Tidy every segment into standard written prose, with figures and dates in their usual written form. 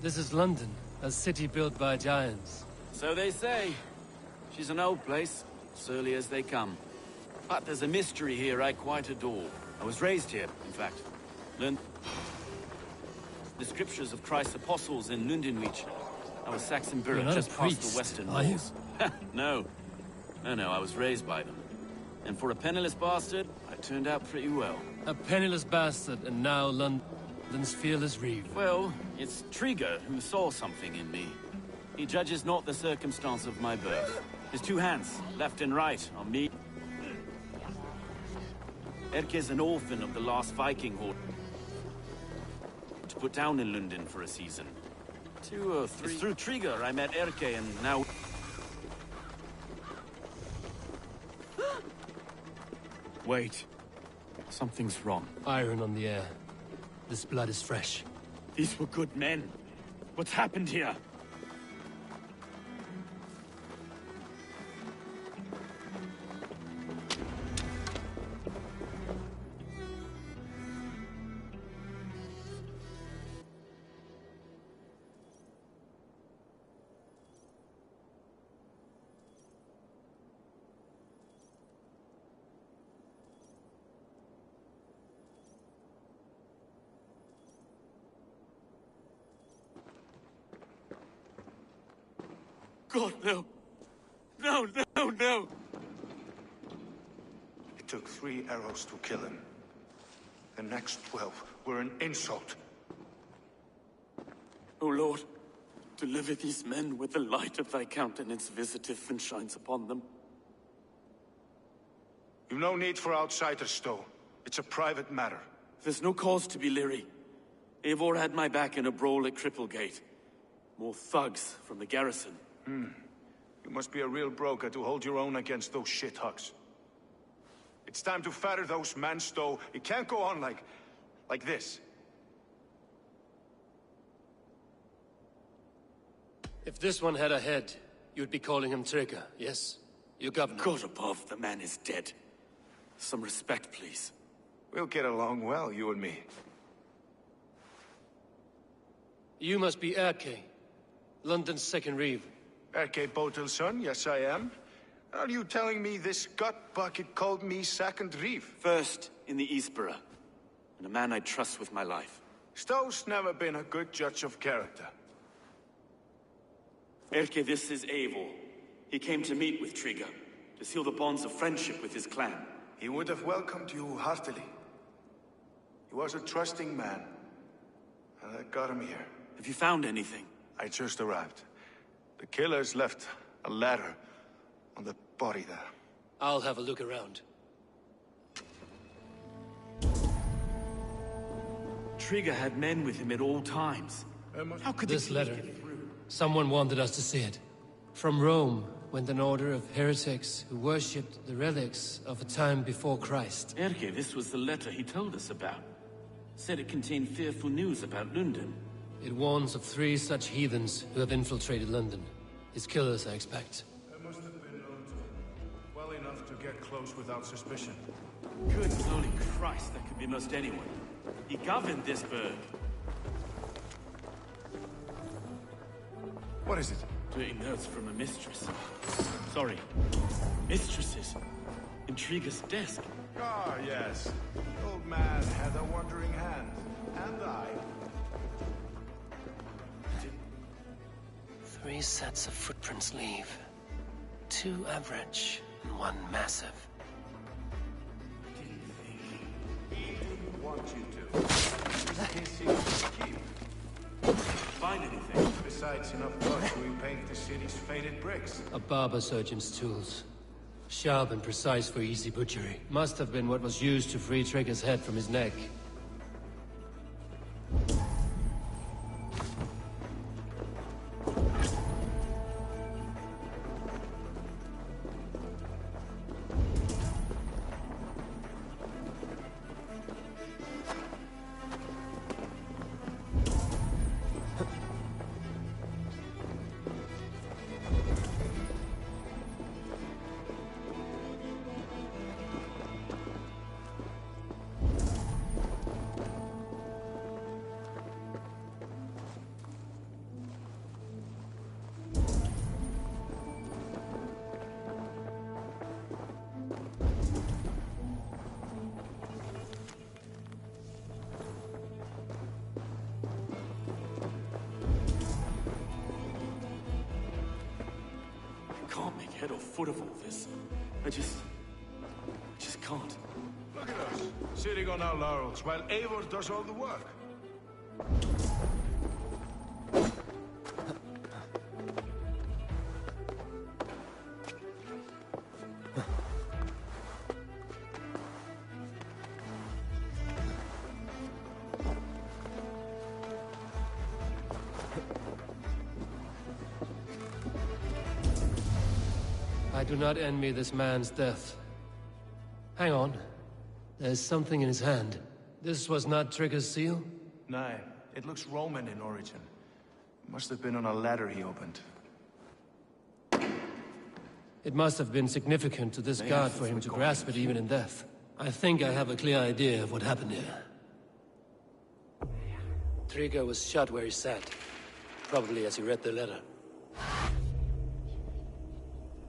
This is London, a city built by giants. So they say. She's an old place, surly as they come. But there's a mystery here I quite adore. I was raised here, in fact. Learned the scriptures of Christ's apostles in Lundenwich. I was Saxon Borough, just past the western walls. No. No, I was raised by them. And for a penniless bastard, I turned out pretty well. A penniless bastard, and now London's fearless reeve. Well, it's Trigger who saw something in me. He judges not the circumstance of my birth. His two hands, left and right, on me. Erke's an orphan of the last Viking horde. To put down in London for a season. 2 or 3. It's through Trigger I met Erke, and now... Wait. Something's wrong. Iron on the air. This blood is fresh. These were good men. What's happened here? God, no. No. It took 3 arrows to kill him. The next 12 were an insult. O Lord, deliver these men with the light of thy countenance visiteth and shines upon them. You've no need for outsiders, Stowe. It's a private matter. There's no cause to be leery. Eivor had my back in a brawl at Cripplegate. More thugs from the garrison. You must be a real broker to hold your own against those shithugs. It's time to fetter those men, Stowe. It can't go on like this. If this one had a head, you'd be calling him Trigger, yes? Your governor. God above, the man is dead. Some respect, please. We'll get along well, you and me. You must be Erke, London's second reeve. Erke Botel's son, yes I am. Are you telling me this gut bucket called me second reeve? First in the Eastborough, and a man I trust with my life. Stowe's never been a good judge of character. Erke, this is Eivor. He came to meet with Trigger, to seal the bonds of friendship with his clan. He would have welcomed you heartily. He was a trusting man, and I got him here. Have you found anything? I just arrived. The killers left a ladder on the body there. I'll have a look around. Trigger had men with him at all times. How could this letter? Someone wanted us to see it. From Rome went an order of heretics who worshipped the relics of a time before Christ. Erke, this was the letter he told us about. Said it contained fearful news about London. It warns of 3 such heathens who have infiltrated London. His killers, I expect. I must have been known to him. Well enough to get close without suspicion. Good holy Christ, that could be most anyone. He governed this burg. What is it? Dirty notes from a mistress. Sorry. Mistresses. Intriguer's desk. Ah, yes. The old man had a wandering hand. And I. 3 sets of footprints leave. 2 average, and 1 massive. He didn't want you to. His secret keep. Find anything? Besides enough blood to repaint the city's faded bricks. A barber surgeon's tools. Sharp and precise for easy butchery. Must have been what was used to free Trigger's head from his neck. foot of all this. I just can't. Look at us, sitting on our laurels, while Eivor does all the work. I do not envy this man's death. Hang on. There's something in his hand. This was not Trigger's seal? No, it looks Roman in origin. Must have been on a ladder he opened. It must have been significant to this guard for him to grasp it even in death. I think I have a clear idea of what happened here. Trigger was shot where he sat. Probably as he read the letter.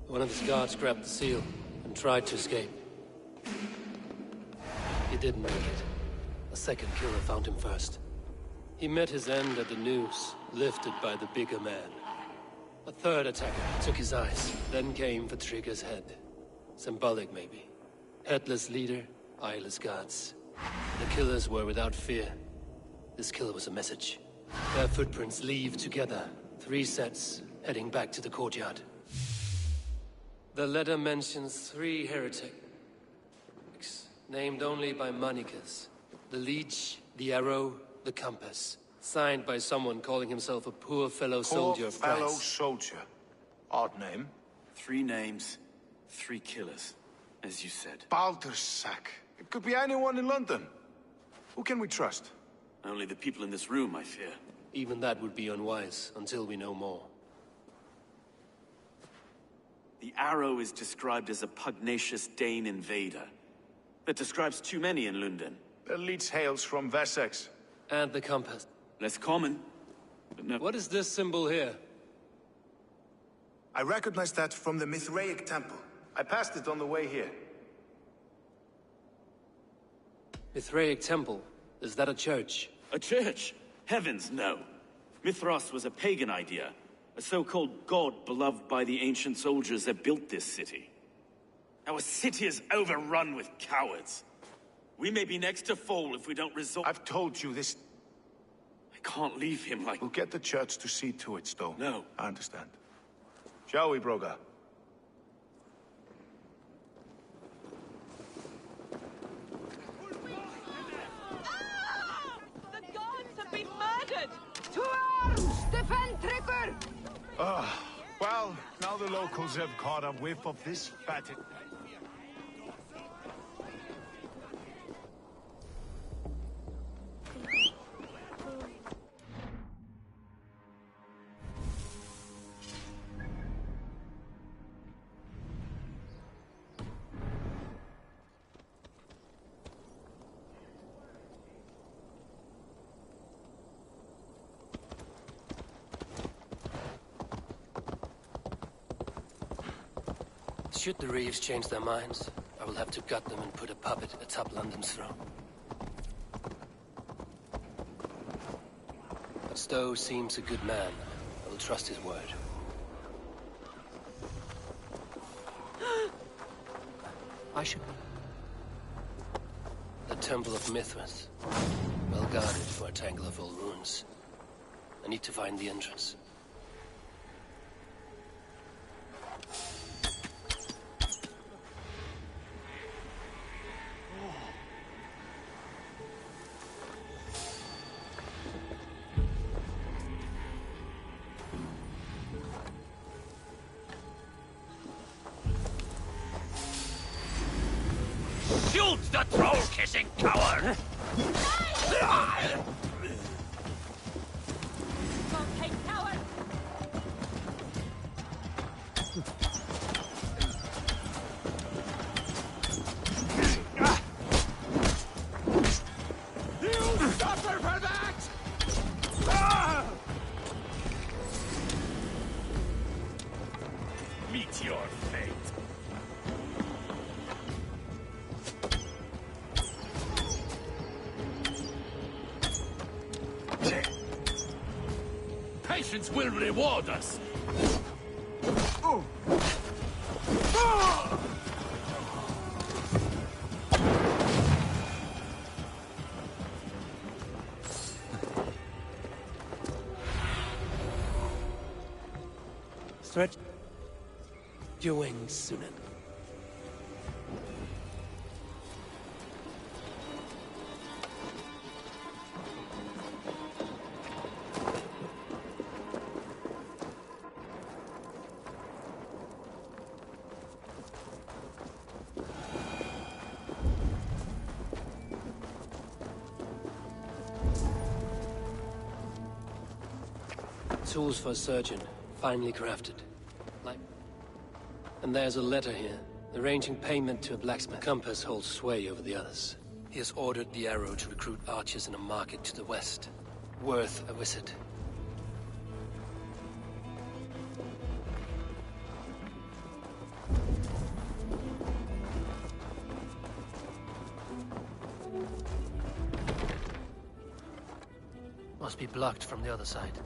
One of his guards grabbed the seal and tried to escape. He didn't make it. A second killer found him first. He met his end at the noose, lifted by the bigger man. A third attacker took his eyes, then came for Trigger's head. Symbolic, maybe. Headless leader, eyeless guards. The killers were without fear. This killer was a message. Their footprints leave together. 3 sets, heading back to the courtyard. The letter mentions 3 heretics, named only by Manicus. The Leech, the Arrow, the Compass. Signed by someone calling himself a poor fellow soldier of Christ. Poor fellow soldier. Odd name. 3 names, 3 killers, as you said. Baldersack. It could be anyone in London. Who can we trust? Only the people in this room, I fear. Even that would be unwise, until we know more. The Arrow is described as a pugnacious Dane invader. That describes too many in London. The Leech hails from Wessex. And the Compass. Less common, but no... What is this symbol here? I recognize that from the Mithraic temple. I passed it on the way here. Mithraic temple? Is that a church? A church? Heavens, no. Mithras was a pagan idea. A so-called god beloved by the ancient soldiers that built this city. Our city is overrun with cowards. We may be next to fall if we don't resort... I've told you this... I can't leave him like... We'll get the church to see to it, Stone. No. I understand. Shall we, Broga? The gods have been murdered! To arms! Defend Trigger! Well, now the locals have caught a whiff of this fatted... Should the Reeves change their minds, I will have to gut them and put a puppet atop London's throne. But Stowe seems a good man. I will trust his word. I should... The Temple of Mithras. Well guarded for a tangle of old ruins. I need to find the entrance. Shoot the troll-kissing coward! Okay, coward! You suffer for that! Meet your fate. Patience will reward us. Stretch your wings, Sunan. Tools for a surgeon, finely crafted. And there's a letter here, arranging payment to a blacksmith. Compass holds sway over the others. He has ordered the arrow to recruit archers in a market to the west. Worth a visit. Must be blocked from the other side.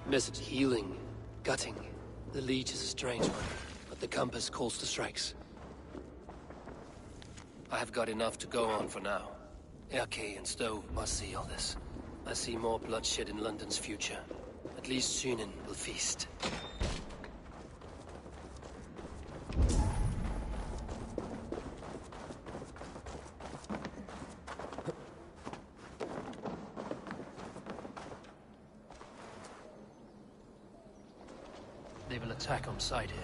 Message healing, gutting. The leech is a strange one, but the compass calls the strikes. I have got enough to go on for now. Erke and Stove must see all this. I see more bloodshed in London's future. At least Sunan will feast. They will attack on sight here.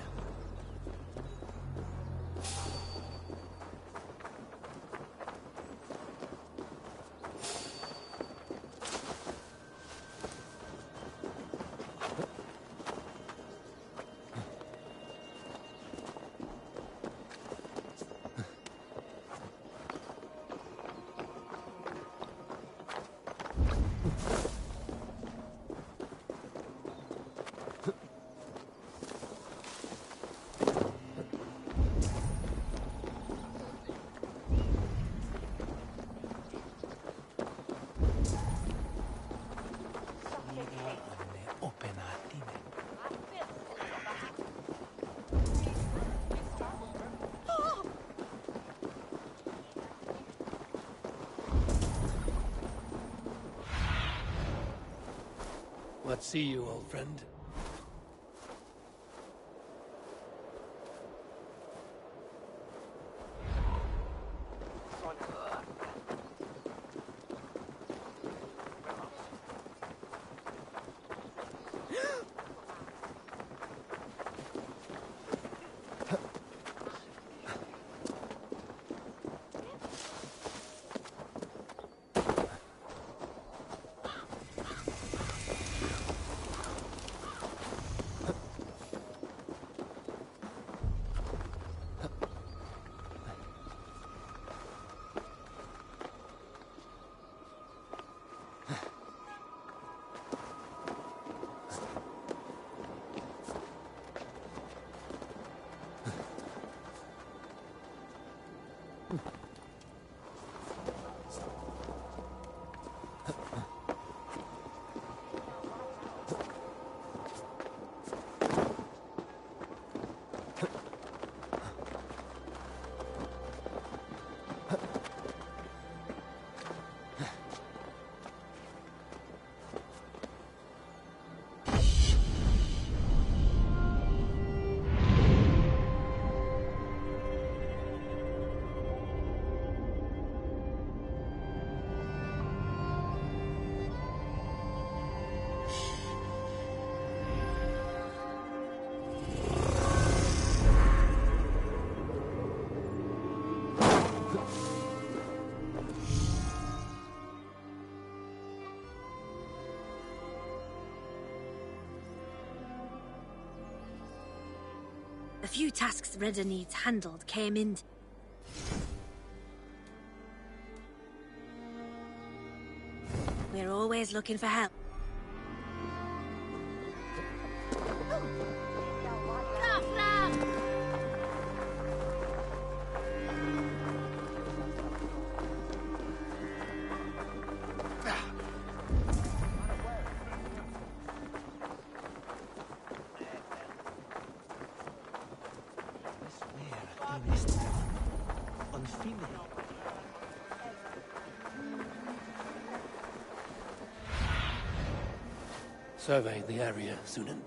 What see you, old friend? The few tasks Redder needs handled came in. We're always looking for help. Survey the area, Sunan.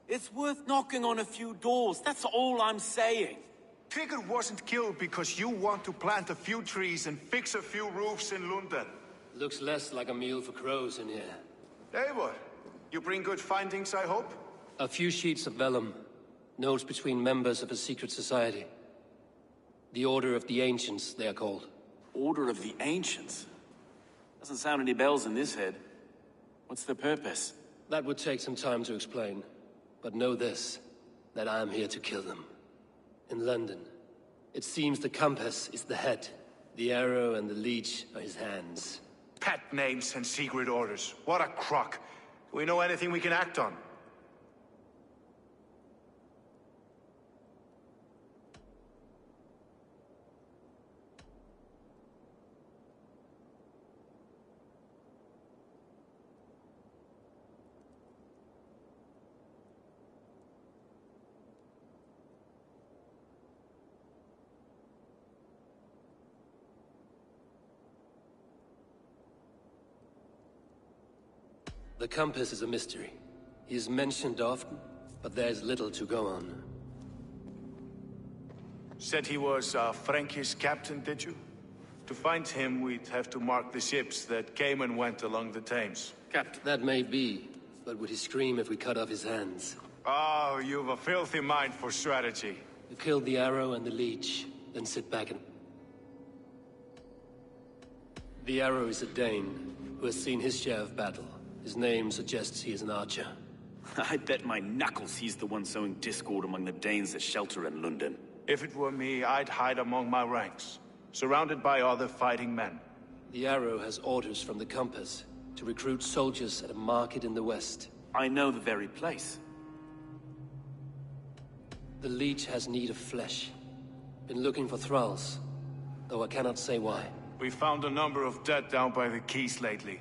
It's worth knocking on a few doors, that's all I'm saying. Trigger wasn't killed because you want to plant a few trees and fix a few roofs in London. Looks less like a meal for crows in here. Hey, what? You bring good findings, I hope? A few sheets of vellum. Notes between members of a secret society. The Order of the Ancients, they are called. Order of the Ancients? Doesn't sound any bells in this head. What's the purpose? That would take some time to explain. But know this, that I am here to kill them. In London, it seems the compass is the head. The arrow and the leech are his hands. Pet names and secret orders. What a crock. Do we know anything we can act on? The compass is a mystery. He is mentioned often, but there's little to go on. Said he was a Frankish captain, did you? To find him, we'd have to mark the ships that came and went along the Thames. Captain. That may be, but would he scream if we cut off his hands? Oh, you've a filthy mind for strategy. You kill the arrow and the leech, then sit back and... The arrow is a Dane, who has seen his share of battle. His name suggests he is an archer. I bet my knuckles he's the one sowing discord among the Danes that shelter in London. If it were me, I'd hide among my ranks, surrounded by other fighting men. The arrow has orders from the compass to recruit soldiers at a market in the west. I know the very place. The leech has need of flesh. Been looking for thralls, though I cannot say why. We found a number of dead down by the quays lately,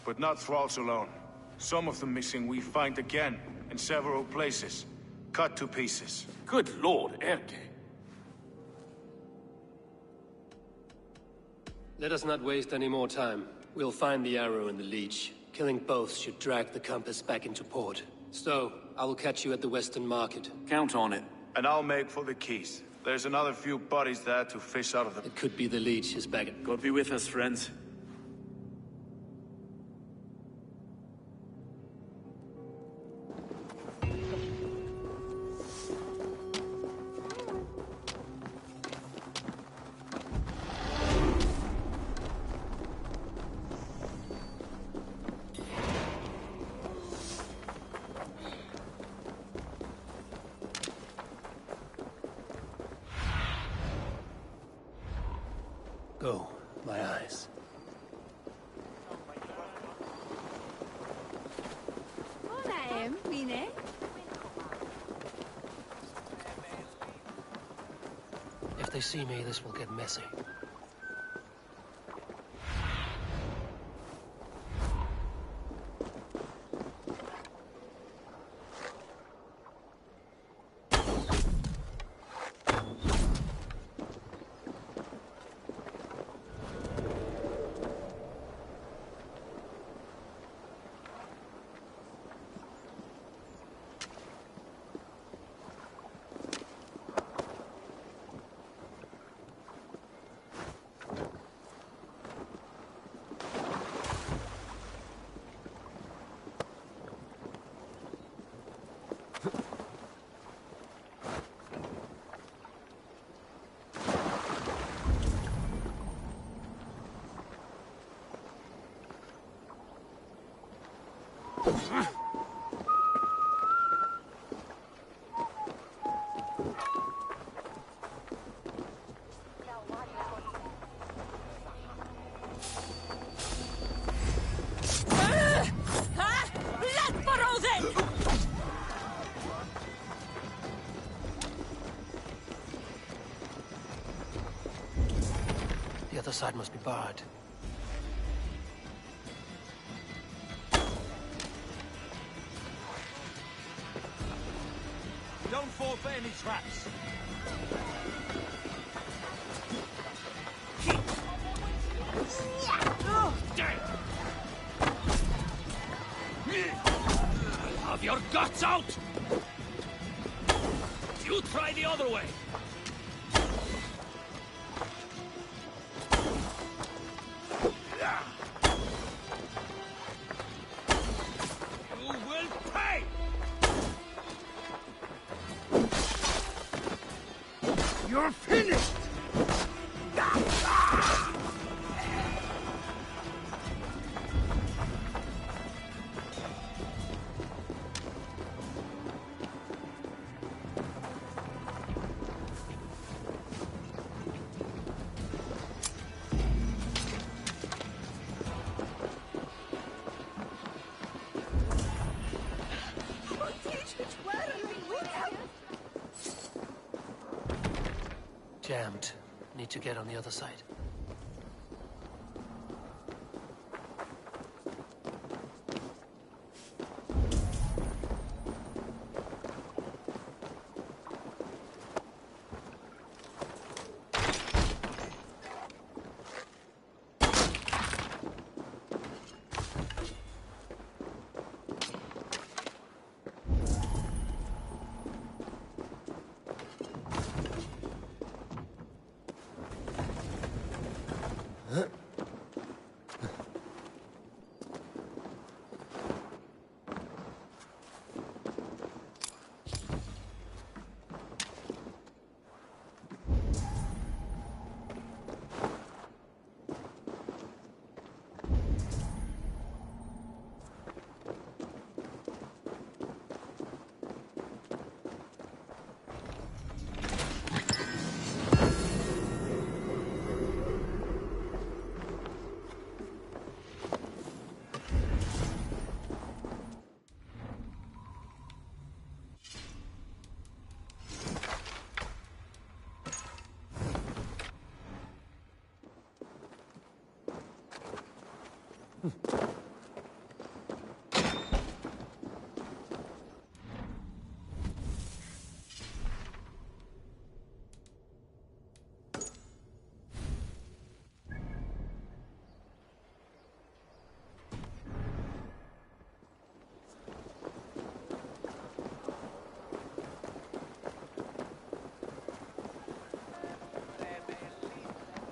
but not thralls alone. Some of the missing we find again in several places, cut to pieces. Good lord, Erke. Let us not waste any more time. We'll find the arrow and the leech. Killing both should drag the compass back into port. Stowe, I will catch you at the Western Market. Count on it. And I'll make for the quays. There's another few bodies there to fish out of the... It could be the leech is back. God be with us, friends. Go, my eyes. they see me, this will get messy. The other side must be barred. Don't fall for any traps. Have your guts out! You try the other way! You will pay! You're finished! Jammed. Need to get on the other side.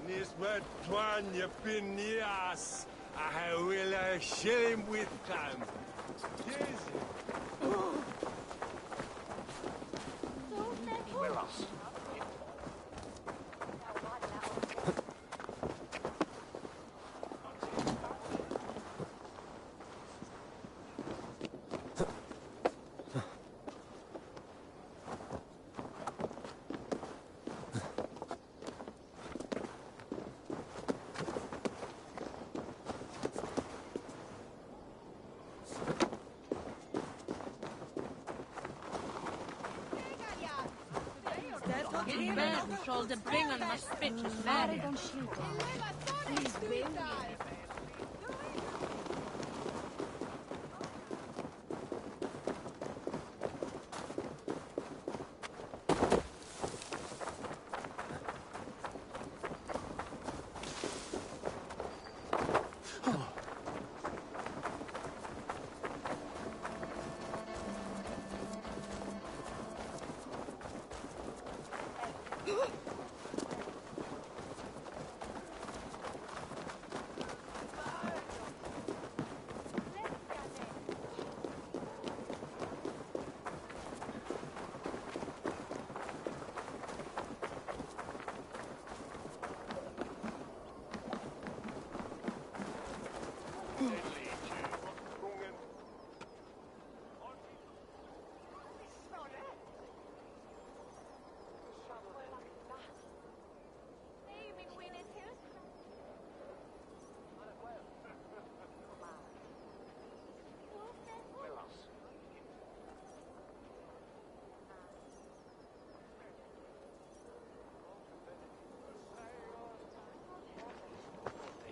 Nisbet Twan, je pinias. I will share him with them. Men shoulder bring on my spitches, marry.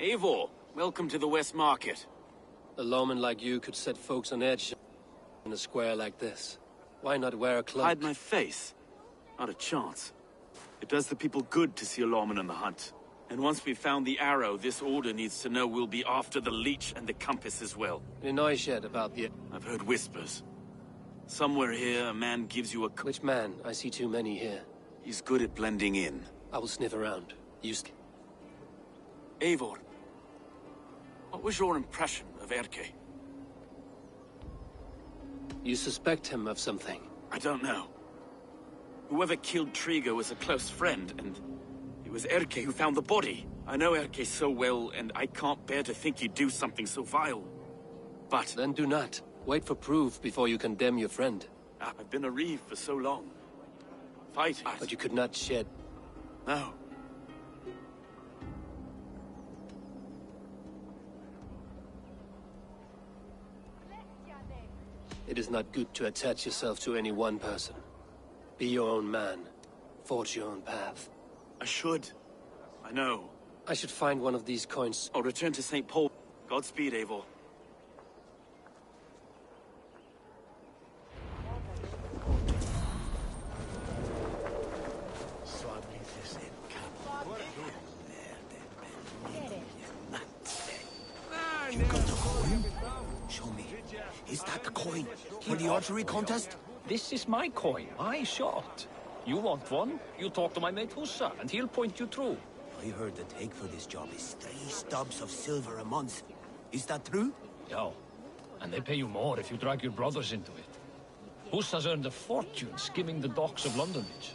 Eivor, welcome to the West Market. A lawman like you could set folks on edge in a square like this. Why not wear a cloak? Hide my face? Not a chance. It does the people good to see a lawman on the hunt. And once we've found the arrow, this order needs to know we'll be after the leech and the compass as well. Any noise yet about the... I've heard whispers. Somewhere here, a man gives you a... Which man? I see too many here. He's good at blending in. I will sniff around. Eivor, what was your impression of Erke? You suspect him of something? I don't know. Whoever killed Trigo was a close friend, and it was Erke who found the body. I know Erke so well, and I can't bear to think he'd do something so vile. But... Then do not. Wait for proof before you condemn your friend. I've been a reeve for so long. Fighting. But you could not shed... No. It is not good to attach yourself to any one person. Be your own man. Forge your own path. I should. I know. I should find one of these coins. I'll return to St. Paul. Godspeed, Eivor. You got the coin? Show me. Is that the coin for the archery contest? This is my coin. I shot. You want one? You talk to my mate Hussa, and he'll point you through. I heard the take for this job is 3 stubs of silver a month. Is that true? Yeah. And they pay you more if you drag your brothers into it. Hussa's earned a fortune skimming the docks of London Beach.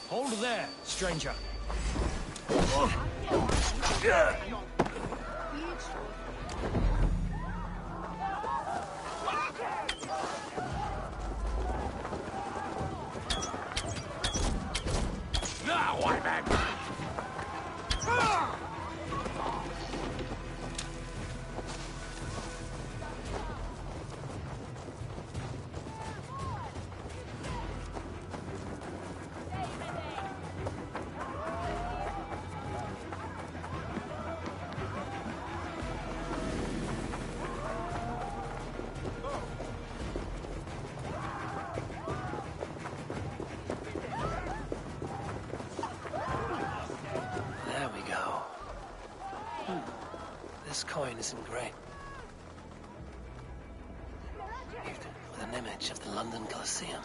Hold there, stranger. Now, white man! There we go. This coin is engraved with an image of the London Colosseum.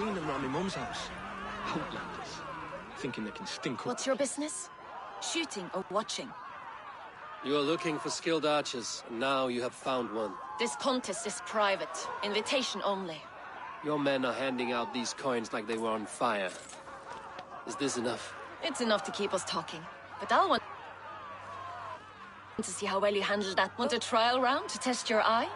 seen them around my mum's house. Outlanders. Thinking they can stink up. What's your business? Shooting or watching? You are looking for skilled archers, and now you have found one. This contest is private. Invitation only. Your men are handing out these coins like they were on fire. Is this enough? It's enough to keep us talking. But I'll want to see how well you handled that. Want a trial round to test your eye?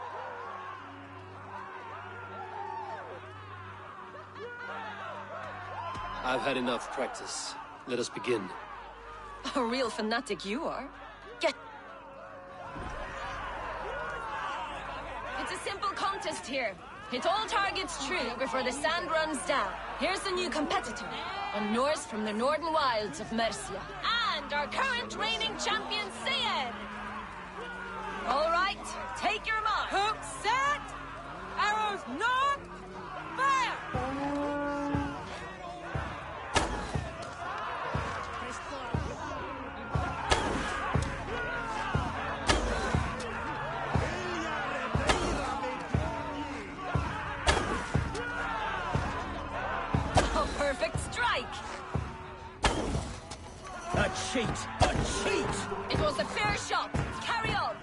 I've had enough practice. Let us begin. A real fanatic you are. Get... It's a simple contest here. Hit all targets true before the sand runs down. Here's the new competitor. A Norse from the northern wilds of Mercia. And our current reigning champion, Cien. All right, take your mark. Hook set! Arrows north! Fire! Perfect strike! A cheat! A cheat! It was a fair shot. Carry on.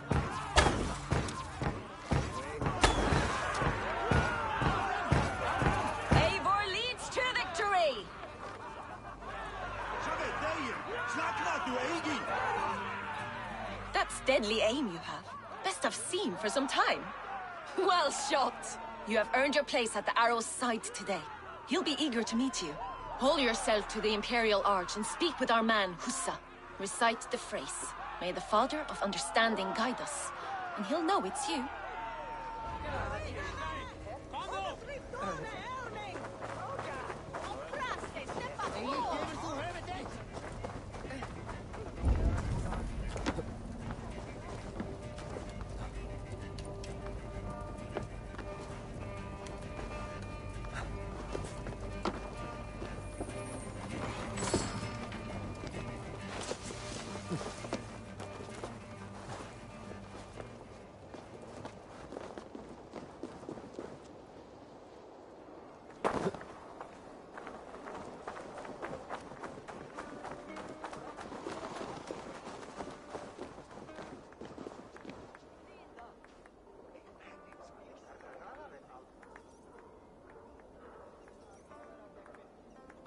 Eivor leads to victory! That's deadly aim you have. Best I've seen for some time. Well shot! You have earned your place at the arrow's side today. He'll be eager to meet you. Hold yourself to the Imperial Arch and speak with our man, Hussa. Recite the phrase. May the Father of Understanding guide us. And he'll know it's you.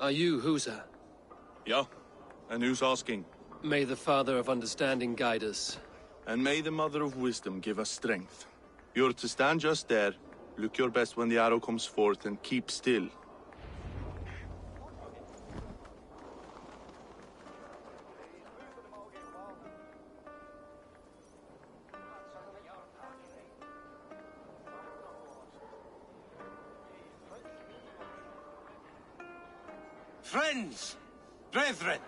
Are you Husa? Yeah, and who's asking? May the Father of Understanding guide us. And may the Mother of Wisdom give us strength. You're to stand just there, look your best when the arrow comes forth, and keep still. Friends, brethren,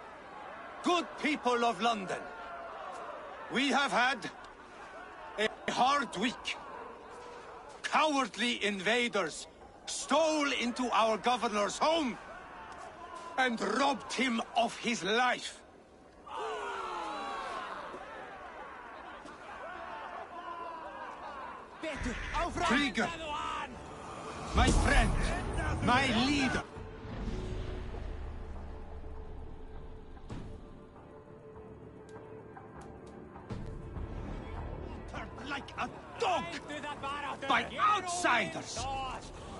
good people of London, we have had a hard week. Cowardly invaders stole into our governor's home and robbed him of his life. Trigger, my friend, my leader. Like a dog! By outsiders!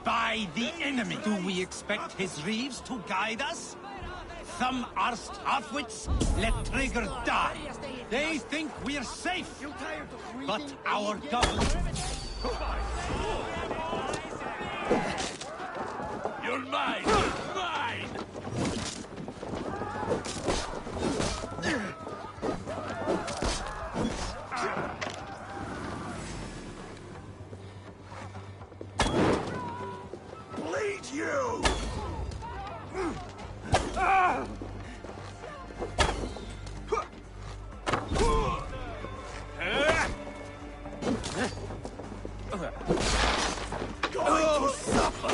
By the enemy! Do we expect his reeves to guide us? Some arsed halfwits let Trigger die. They think we're safe. But our government... You're mine! Mine! Bleed you! Going to suffer!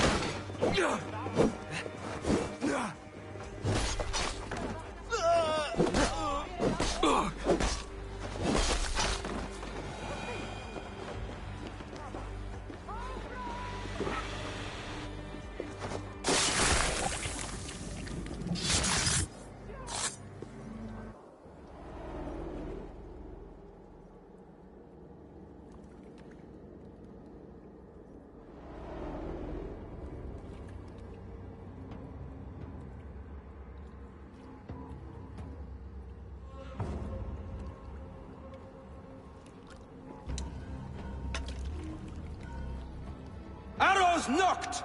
arrows knocked!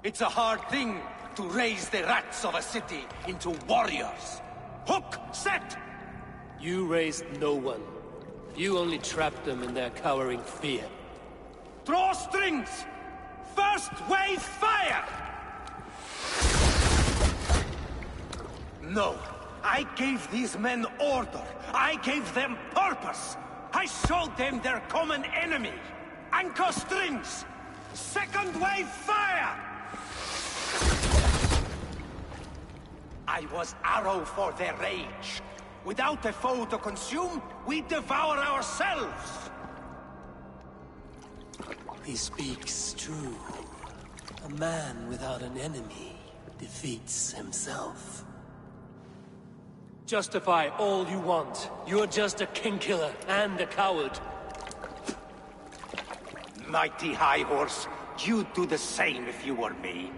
It's a hard thing to raise the rats of a city into warriors. Hook, set! You raised no one. You only trapped them in their cowering fear. Draw strings! First wave fire! No, I gave these men order. I gave them purpose. I showed them their common enemy. Anchor strings! Second wave fire! I was arrow for their rage. Without a foe to consume, we devour ourselves! He speaks true. A man without an enemy defeats himself. Justify all you want. You're just a king-killer and a coward. Mighty High Horse, you'd do the same if you were me.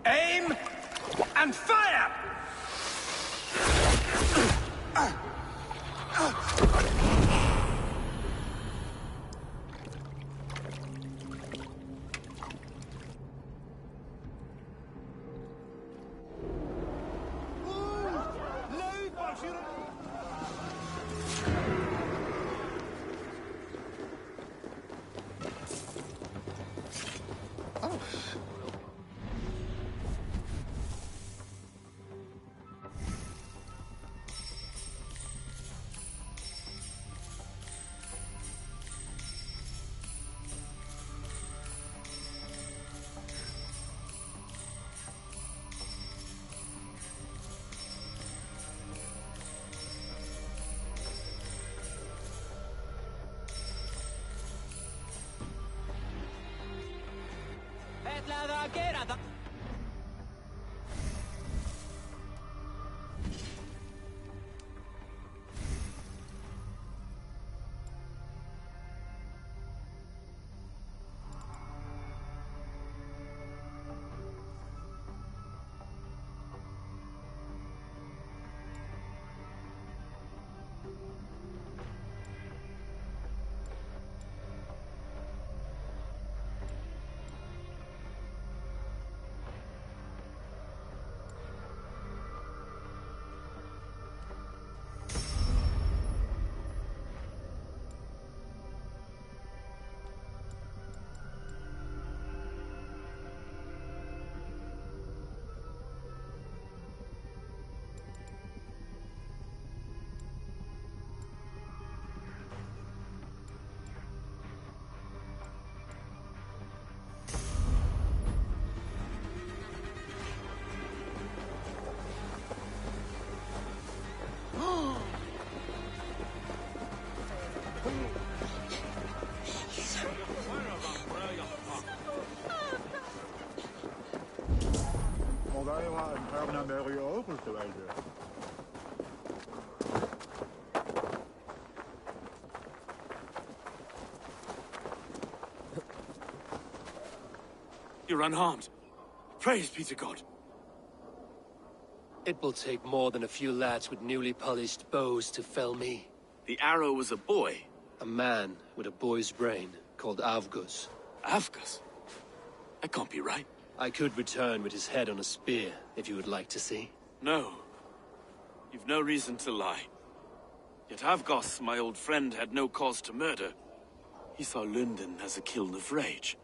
Aim and fire! You're unharmed. Praise be to God. It will take more than a few lads with newly polished bows to fell me. The arrow was a boy. A man with a boy's brain, called Avgus. Avgus? That can't be right. I could return with his head on a spear, if you would like to see. No. You've no reason to lie. Yet Avgos, my old friend, had no cause to murder. He saw London as a kiln of rage.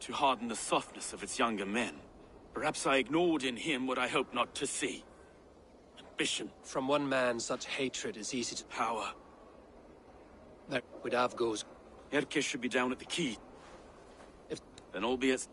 To harden the softness of its younger men. Perhaps I ignored in him what I hoped not to see. Ambition. From one man, such hatred is easy to... Power. That with Avgos... Erke should be down at the key. If... Then all be as...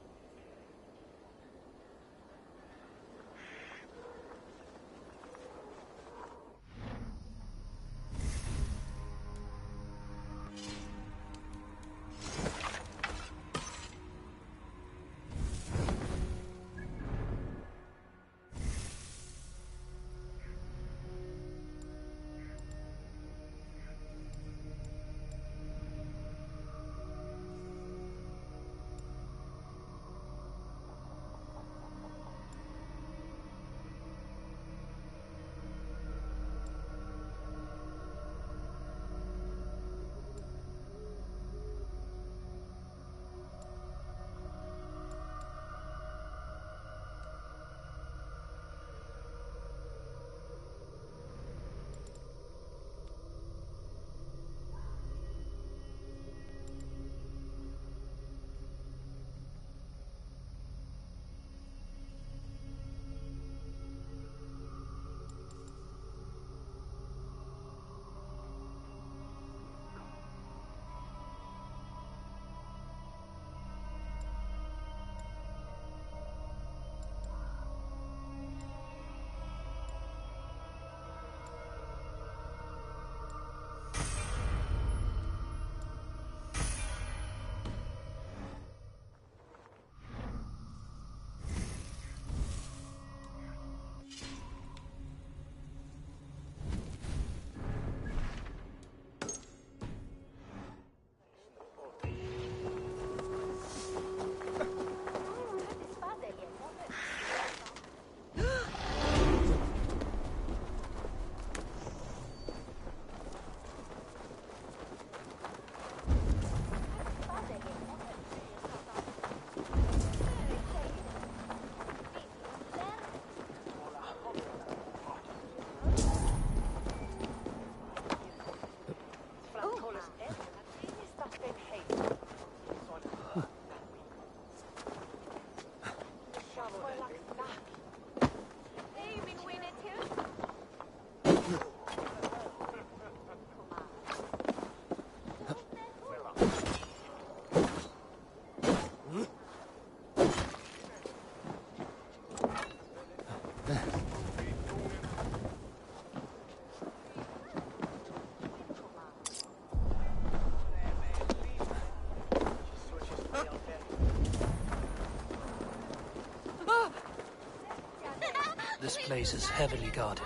This place is heavily guarded.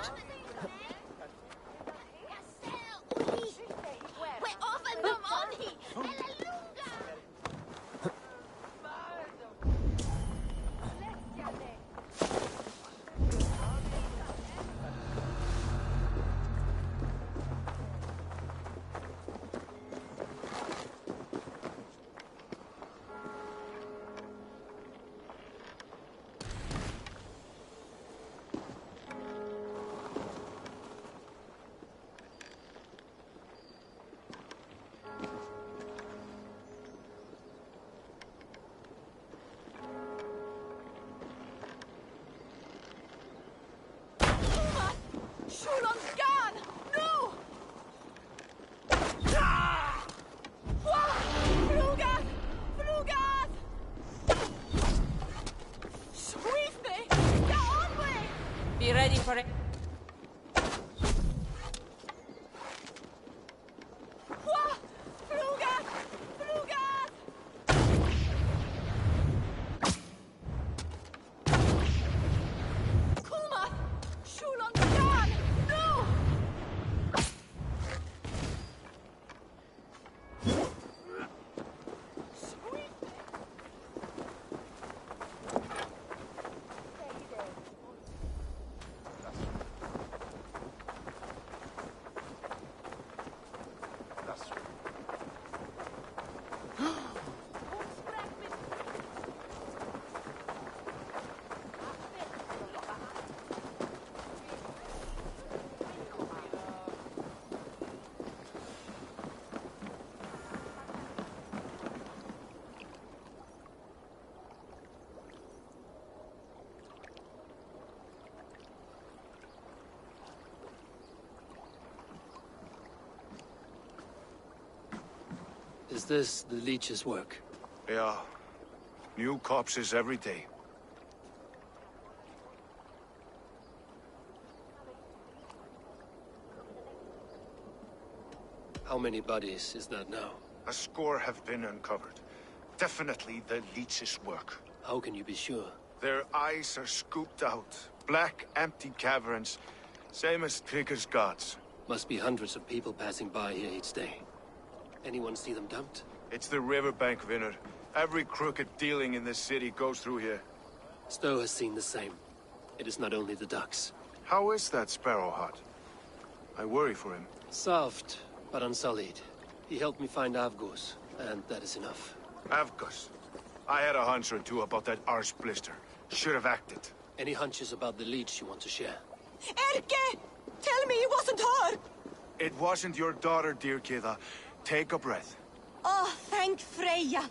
Be ready for it. Is this the leech's work? Yeah. New corpses every day. How many bodies is that now? A score have been uncovered. Definitely the leech's work. How can you be sure? Their eyes are scooped out. Black, empty caverns. Same as Trigger's gods. Must be hundreds of people passing by here each day. Anyone see them dumped? It's the riverbank, Vinner. Every crooked dealing in this city goes through here. Stowe has seen the same. It is not only the ducks. How is that Sparrow hot? I worry for him. Soft, but unsullied. He helped me find Avgos, and that is enough. Avgos. I had a hunch or two about that arse blister. Should have acted. Any hunches about the leech you want to share? Erke! Tell me it wasn't her! It wasn't your daughter, dear Kida. Take a breath. Oh, thank Freya.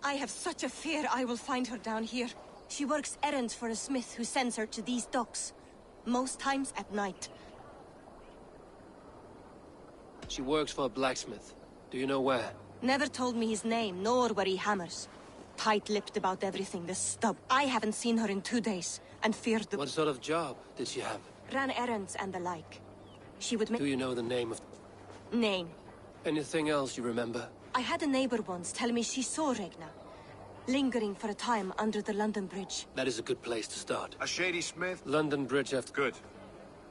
I have such a fear I will find her down here. She works errands for a smith who sends her to these docks. Most times at night. She works for a blacksmith. Do you know where? Never told me his name, nor where he hammers. Tight-lipped about everything, the stub. I haven't seen her in 2 days, and feared the... What sort of job did she have? Ran errands and the like. She would make... Do you know the name of... Name. Anything else you remember? I had a neighbor once tell me she saw Regna, lingering for a time under the London Bridge. That is a good place to start. A shady smith? London Bridge after... Good.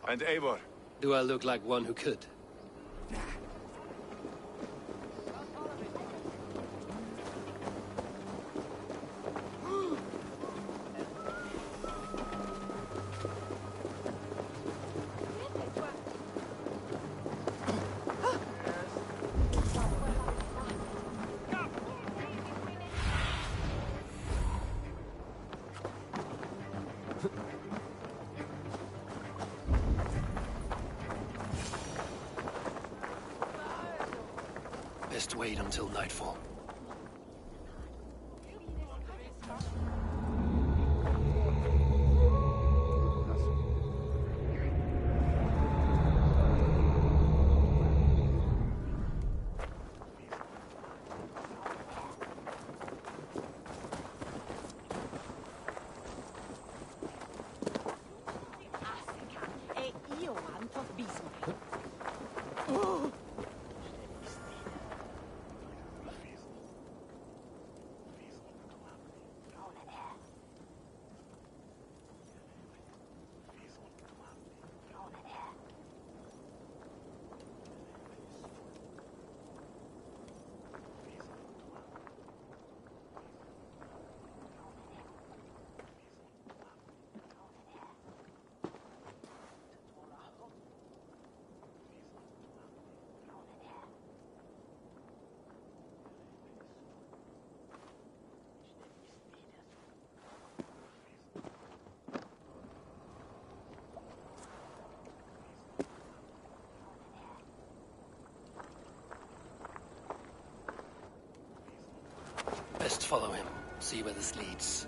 And Eivor? Do I look like one who could? Best wait until nightfall. follow him, see where this leads.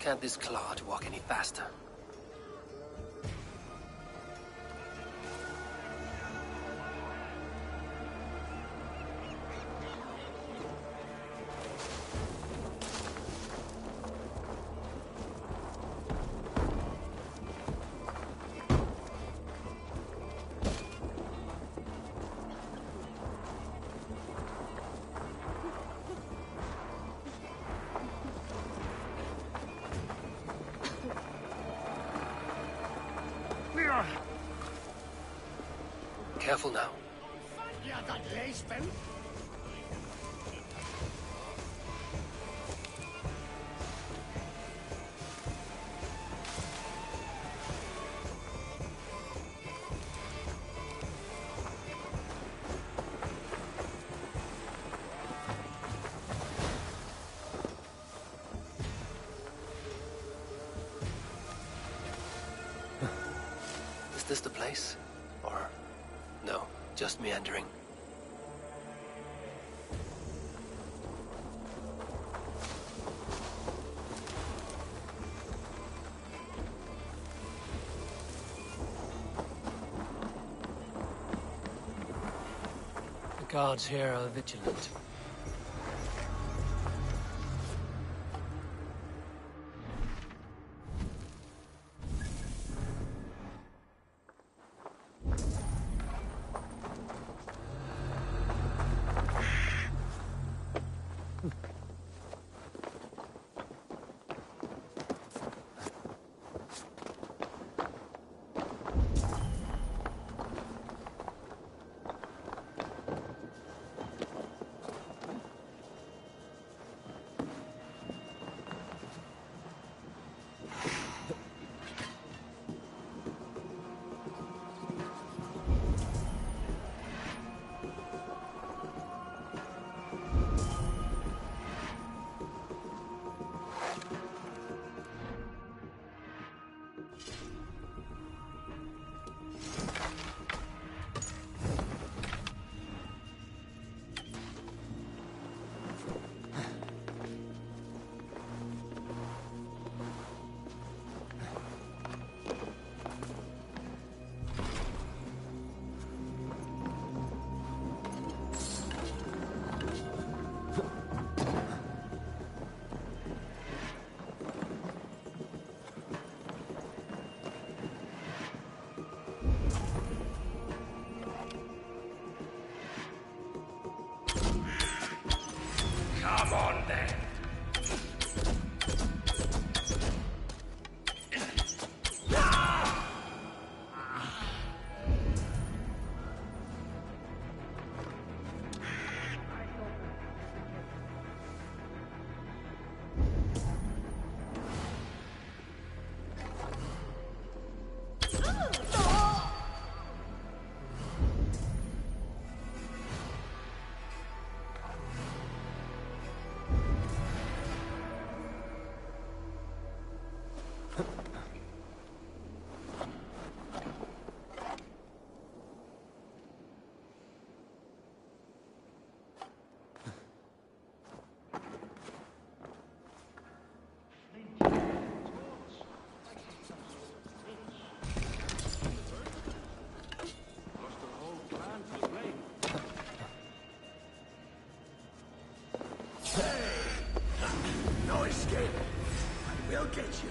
Can't this clod walk any faster? Careful now. Is this the place? Or no, just meandering? The guards here are vigilant. Come on then. No escape. I will get you.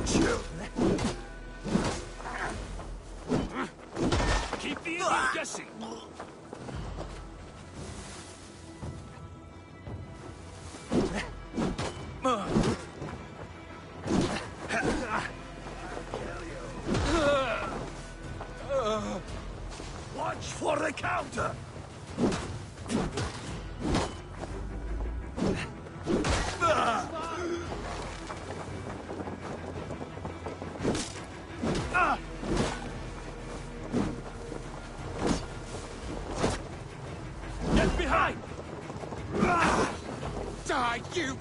got you! Keep the enemy guessing. Watch for the counter! Get behind! Die, you